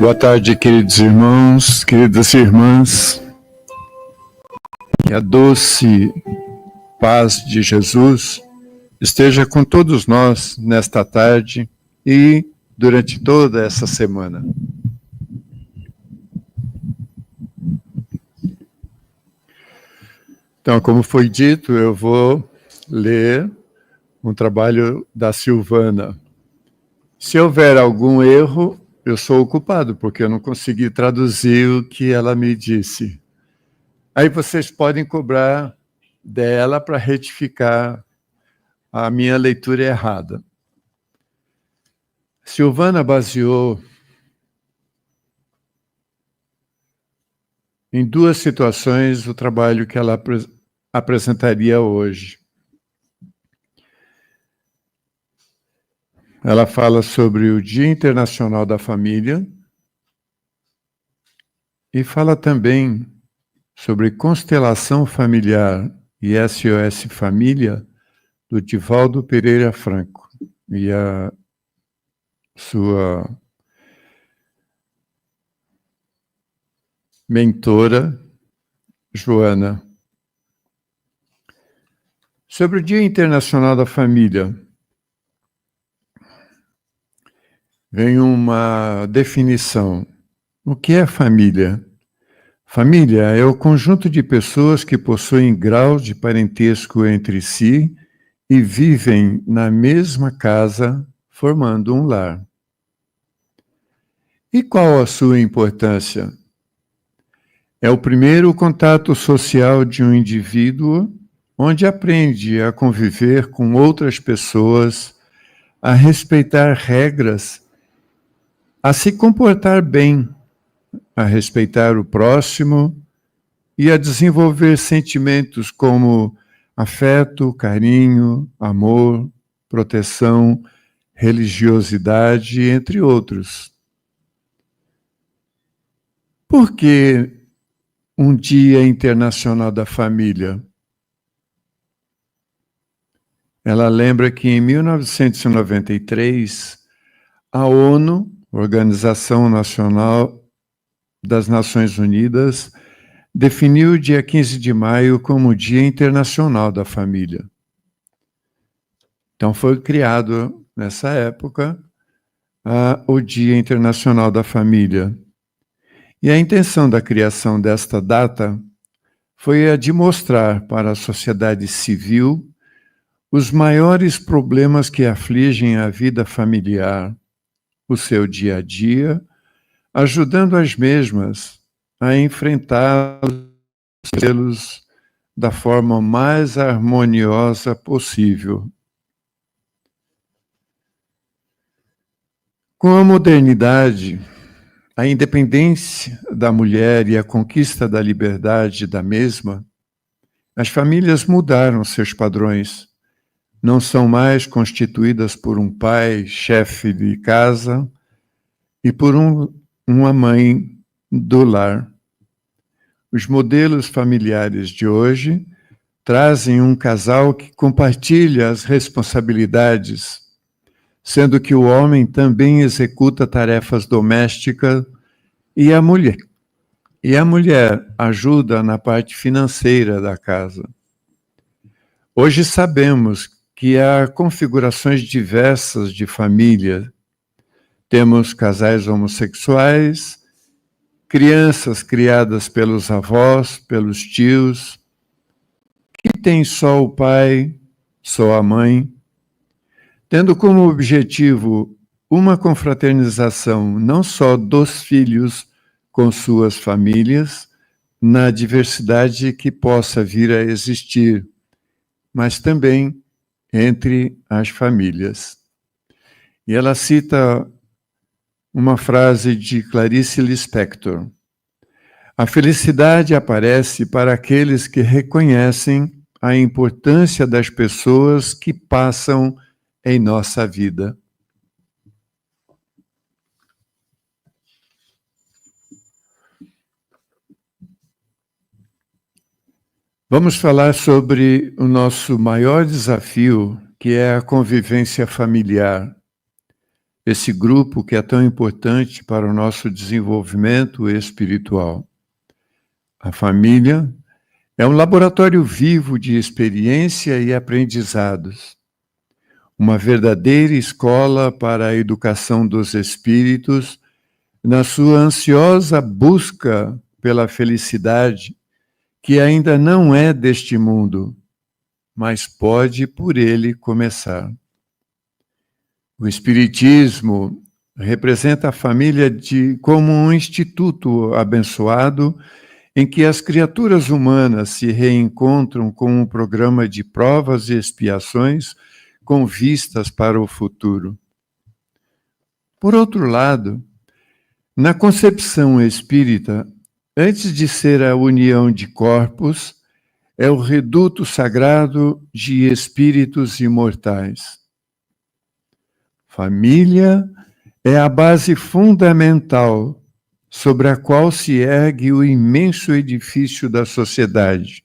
Boa tarde, queridos irmãos, queridas irmãs. Que a doce paz de Jesus esteja com todos nós nesta tarde e durante toda essa semana. Então, como foi dito, eu vou ler um trabalho da Silvana. Se houver algum erro, eu sou o culpado, porque eu não consegui traduzir o que ela me disse. Aí vocês podem cobrar dela para retificar a minha leitura errada. Silvana baseou em duas situações o trabalho que ela apresentaria hoje. Ela fala sobre o Dia Internacional da Família e fala também sobre constelação familiar e SOS Família, do Divaldo Pereira Franco, e a sua mentora, Joana. Sobre o Dia Internacional da Família, vem uma definição. O que é família? Família é o conjunto de pessoas que possuem graus de parentesco entre si e vivem na mesma casa, formando um lar. E qual a sua importância? É o primeiro contato social de um indivíduo, onde aprende a conviver com outras pessoas, a respeitar regras, a se comportar bem, a respeitar o próximo e a desenvolver sentimentos como afeto, carinho, amor, proteção, religiosidade, entre outros. Por que um Dia Internacional da Família? Ela lembra que em 1993, a ONU, Organização Nacional das Nações Unidas, definiu o dia 15 de maio como o Dia Internacional da Família. Então foi criado, nessa época, o Dia Internacional da Família. E a intenção da criação desta data foi a de mostrar para a sociedade civil os maiores problemas que afligem a vida familiar, o seu dia a dia, ajudando as mesmas a enfrentá-los da forma mais harmoniosa possível. Com a modernidade, a independência da mulher e a conquista da liberdade da mesma, as famílias mudaram seus padrões. Não são mais constituídas por um pai, chefe de casa, e por uma mãe do lar. Os modelos familiares de hoje trazem um casal que compartilha as responsabilidades, sendo que o homem também executa tarefas domésticas e a mulher ajuda na parte financeira da casa. Hoje sabemos que há configurações diversas de família. Temos casais homossexuais, crianças criadas pelos avós, pelos tios, que têm só o pai, só a mãe, tendo como objetivo uma confraternização não só dos filhos com suas famílias, na diversidade que possa vir a existir, mas também entre as famílias. E ela cita uma frase de Clarice Lispector: a felicidade aparece para aqueles que reconhecem a importância das pessoas que passam em nossa vida. Vamos falar sobre o nosso maior desafio, que é a convivência familiar. esse grupo que é tão importante para o nosso desenvolvimento espiritual. A família é um laboratório vivo de experiência e aprendizados, uma verdadeira escola para a educação dos espíritos na sua ansiosa busca pela felicidade, que ainda não é deste mundo, mas pode por ele começar. O Espiritismo representa a família como um instituto abençoado em que as criaturas humanas se reencontram com um programa de provas e expiações com vistas para o futuro. Por outro lado, na concepção espírita, antes de ser a união de corpos, é o reduto sagrado de espíritos imortais. Família é a base fundamental sobre a qual se ergue o imenso edifício da sociedade.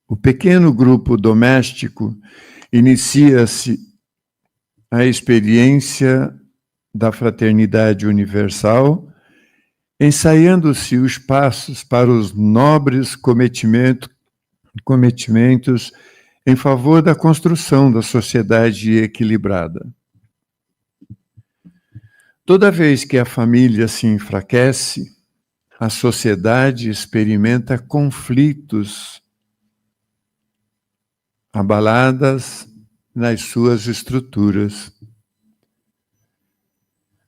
O pequeno grupo doméstico inicia-se a experiência da fraternidade universal, ensaiando-se os passos para os nobres cometimentos em favor da construção da sociedade equilibrada. Toda vez que a família se enfraquece, a sociedade experimenta conflitos, abaladas nas suas estruturas.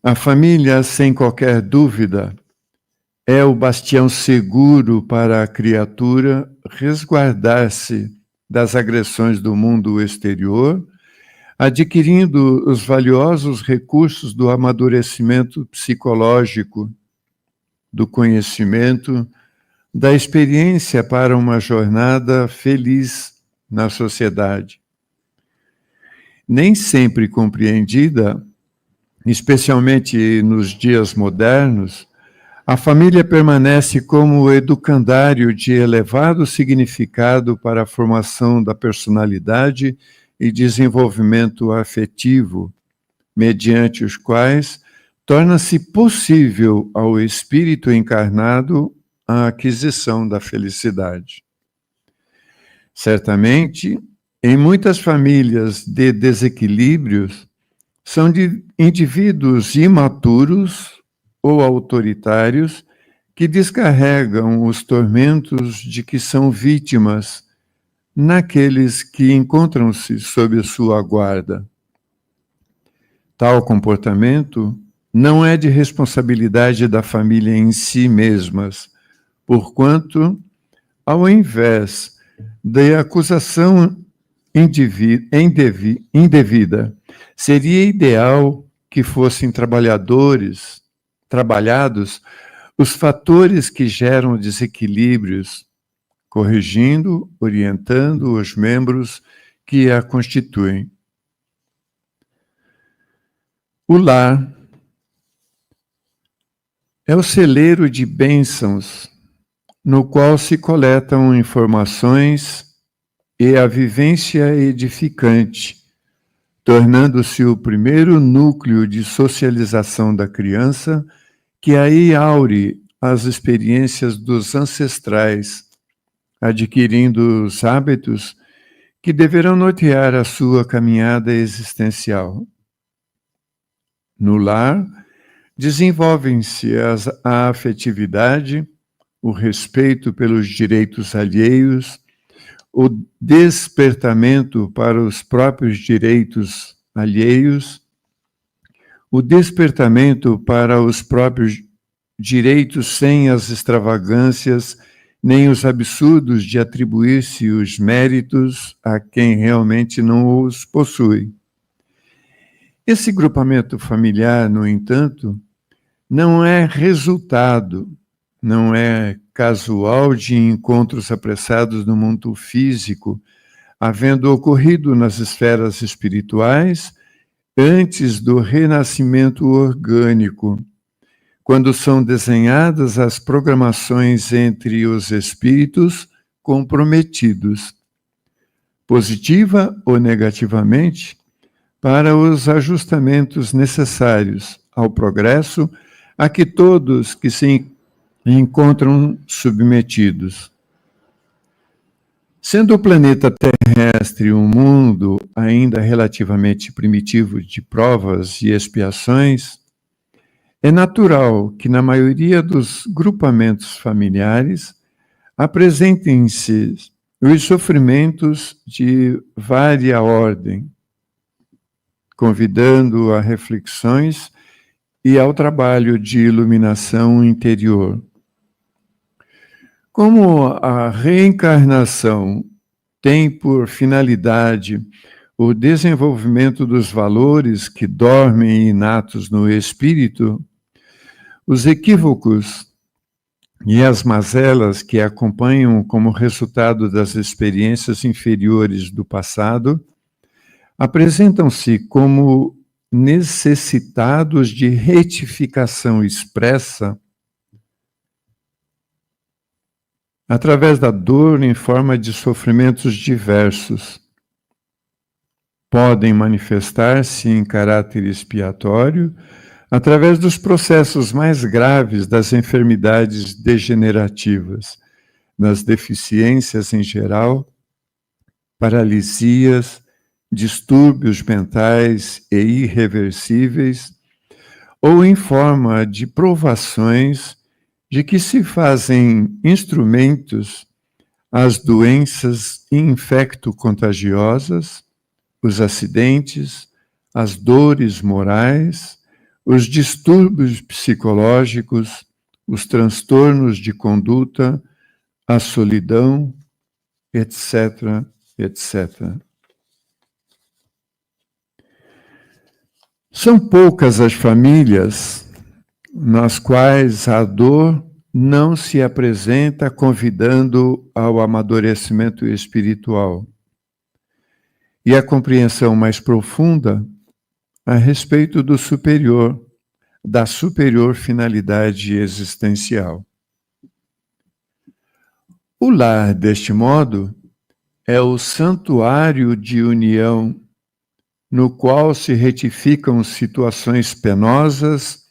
A família, sem qualquer dúvida, é o bastião seguro para a criatura resguardar-se das agressões do mundo exterior, adquirindo os valiosos recursos do amadurecimento psicológico, do conhecimento, da experiência para uma jornada feliz na sociedade. Nem sempre compreendida, especialmente nos dias modernos, a família permanece como educandário de elevado significado para a formação da personalidade e desenvolvimento afetivo, mediante os quais torna-se possível ao espírito encarnado a aquisição da felicidade. Certamente, em muitas famílias de desequilíbrios, são de indivíduos imaturos ou autoritários que descarregam os tormentos de que são vítimas naqueles que encontram-se sob sua guarda. Tal comportamento não é de responsabilidade da família em si mesmas, porquanto, ao invés da acusação indevida, seria ideal que fossem trabalhados os fatores que geram desequilíbrios, corrigindo, orientando os membros que a constituem. O lar é o celeiro de bênçãos, no qual se coletam informações e a vivência edificante, tornando-se o primeiro núcleo de socialização da criança, que aí aure as experiências dos ancestrais, adquirindo os hábitos que deverão nortear a sua caminhada existencial. No lar, desenvolvem-se a afetividade, o respeito pelos direitos alheios, o despertamento para os próprios direitos alheios, o despertamento para os próprios direitos sem as extravagâncias nem os absurdos de atribuir-se os méritos a quem realmente não os possui. Esse grupamento familiar, no entanto, não é resultado, não é casual de encontros apressados no mundo físico, havendo ocorrido nas esferas espirituais antes do renascimento orgânico, quando são desenhadas as programações entre os espíritos comprometidos. Positiva ou negativamente, para os ajustamentos necessários ao progresso a que todos que se encontram submetidos. Sendo o planeta terrestre um mundo ainda relativamente primitivo de provas e expiações, é natural que na maioria dos grupamentos familiares apresentem-se os sofrimentos de vária ordem, convidando a reflexões e ao trabalho de iluminação interior. Como a reencarnação tem por finalidade o desenvolvimento dos valores que dormem inatos no espírito, os equívocos e as mazelas que acompanham como resultado das experiências inferiores do passado apresentam-se como necessitados de retificação expressa através da dor em forma de sofrimentos diversos. Podem manifestar-se em caráter expiatório através dos processos mais graves das enfermidades degenerativas, das deficiências em geral, paralisias, distúrbios mentais e irreversíveis, ou em forma de provações de que se fazem instrumentos as doenças infecto-contagiosas, os acidentes, as dores morais, os distúrbios psicológicos, os transtornos de conduta, a solidão, etc., etc. São poucas as famílias nas quais a dor não se apresenta convidando ao amadurecimento espiritual e a compreensão mais profunda a respeito do superior, da superior finalidade existencial. O lar, deste modo, é o santuário de união no qual se retificam situações penosas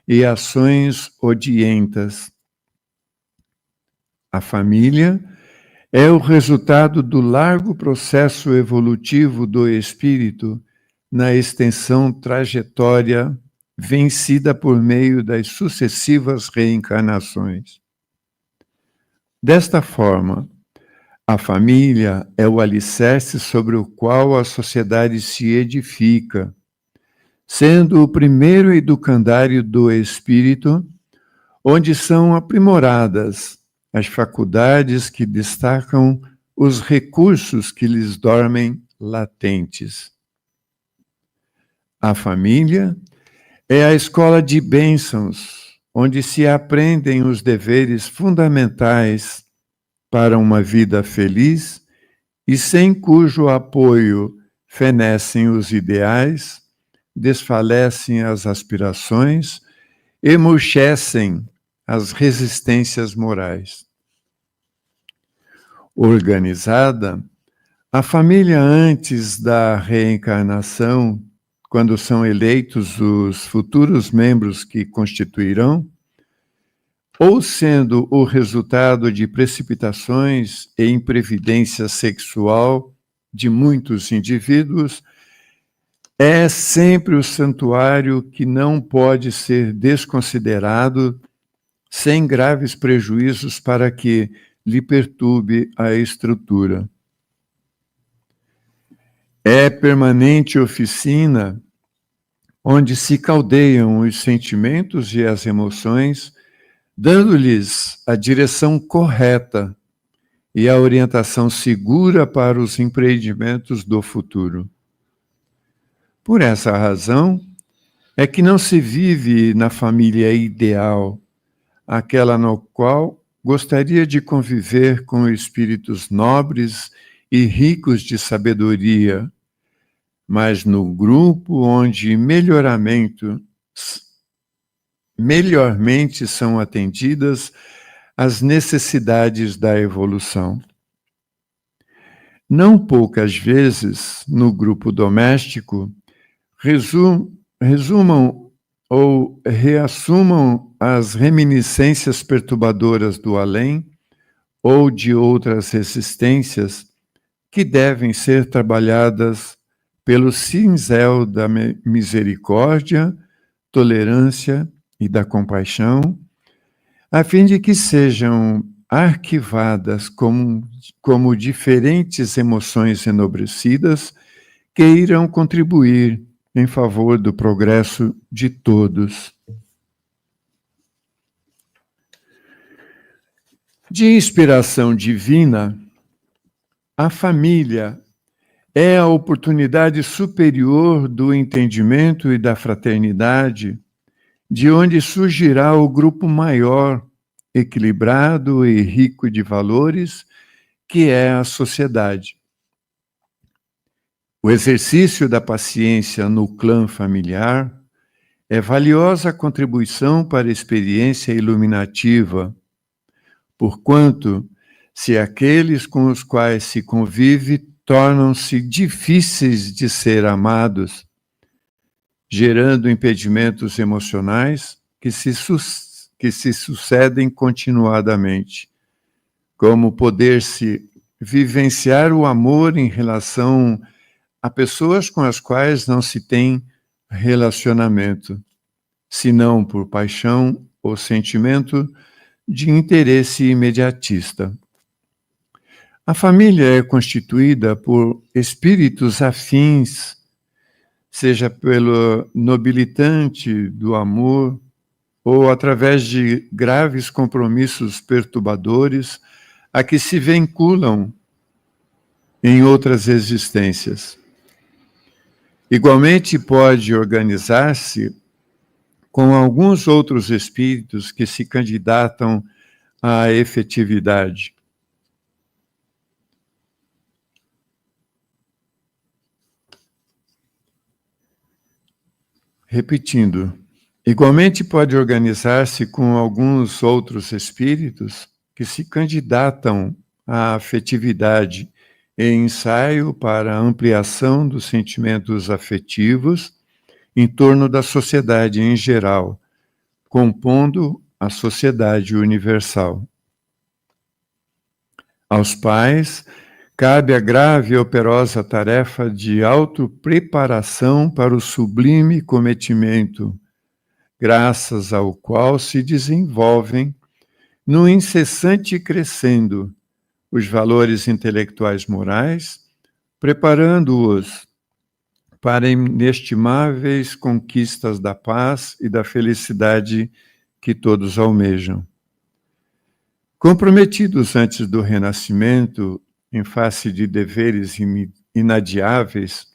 e ações odientas. A família é o resultado do largo processo evolutivo do espírito na extensão trajetória vencida por meio das sucessivas reencarnações. Desta forma, a família é o alicerce sobre o qual a sociedade se edifica, sendo o primeiro educandário do espírito, onde são aprimoradas as faculdades que destacam os recursos que lhes dormem latentes. A família é a escola de bênçãos, onde se aprendem os deveres fundamentais para uma vida feliz e sem cujo apoio fenecem os ideais, desfalecem as aspirações e murchecem as resistências morais. Organizada, a família antes da reencarnação, quando são eleitos os futuros membros que constituirão, ou sendo o resultado de precipitações e imprevidência sexual de muitos indivíduos, é sempre o santuário que não pode ser desconsiderado sem graves prejuízos para que lhe perturbe a estrutura. É permanente oficina onde se caldeiam os sentimentos e as emoções, dando-lhes a direção correta e a orientação segura para os empreendimentos do futuro. Por essa razão, é que não se vive na família ideal, aquela no qual gostaria de conviver com espíritos nobres e ricos de sabedoria, mas no grupo onde melhormente são atendidas as necessidades da evolução. Não poucas vezes, no grupo doméstico, resumam ou reassumam as reminiscências perturbadoras do além ou de outras resistências que devem ser trabalhadas pelo cinzel da misericórdia, tolerância e da compaixão, a fim de que sejam arquivadas como diferentes emoções enobrecidas que irão contribuir em favor do progresso de todos. De inspiração divina, a família é a oportunidade superior do entendimento e da fraternidade, de onde surgirá o grupo maior, equilibrado e rico de valores, que é a sociedade. O exercício da paciência no clã familiar é valiosa contribuição para a experiência iluminativa, porquanto, se aqueles com os quais se convive tornam-se difíceis de ser amados, gerando impedimentos emocionais que se sucedem continuadamente, como poder-se vivenciar o amor em relação a pessoas com as quais não se tem relacionamento, senão por paixão ou sentimento de interesse imediatista. A família é constituída por espíritos afins, seja pelo nobilitante do amor ou através de graves compromissos perturbadores a que se vinculam em outras existências. Igualmente pode organizar-se com alguns outros espíritos que se candidatam à efetividade. Repetindo, igualmente pode organizar-se com alguns outros espíritos que se candidatam à afetividade em ensaio para a ampliação dos sentimentos afetivos em torno da sociedade em geral, compondo a sociedade universal. Aos pais, cabe a grave e operosa tarefa de autopreparação para o sublime cometimento, graças ao qual se desenvolvem, no incessante crescendo, os valores intelectuais morais, preparando-os para inestimáveis conquistas da paz e da felicidade que todos almejam. Comprometidos antes do renascimento, em face de deveres inadiáveis,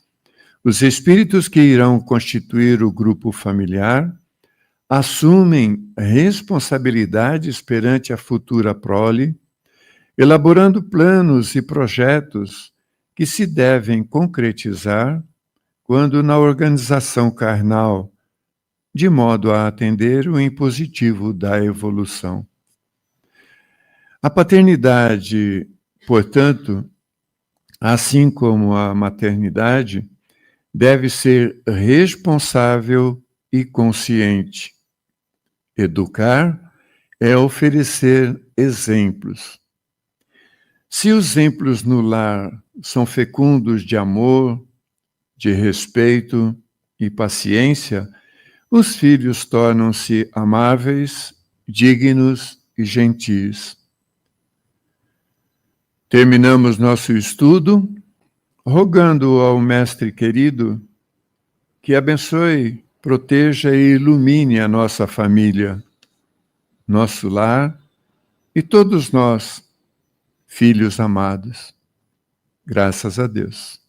os espíritos que irão constituir o grupo familiar assumem responsabilidades perante a futura prole, elaborando planos e projetos que se devem concretizar quando na organização carnal, de modo a atender o impositivo da evolução. A paternidade, portanto, assim como a maternidade, deve ser responsável e consciente. Educar é oferecer exemplos. Se os exemplos no lar são fecundos de amor, de respeito e paciência, os filhos tornam-se amáveis, dignos e gentis. Terminamos nosso estudo rogando ao Mestre querido que abençoe, proteja e ilumine a nossa família, nosso lar e todos nós, filhos amados. Graças a Deus.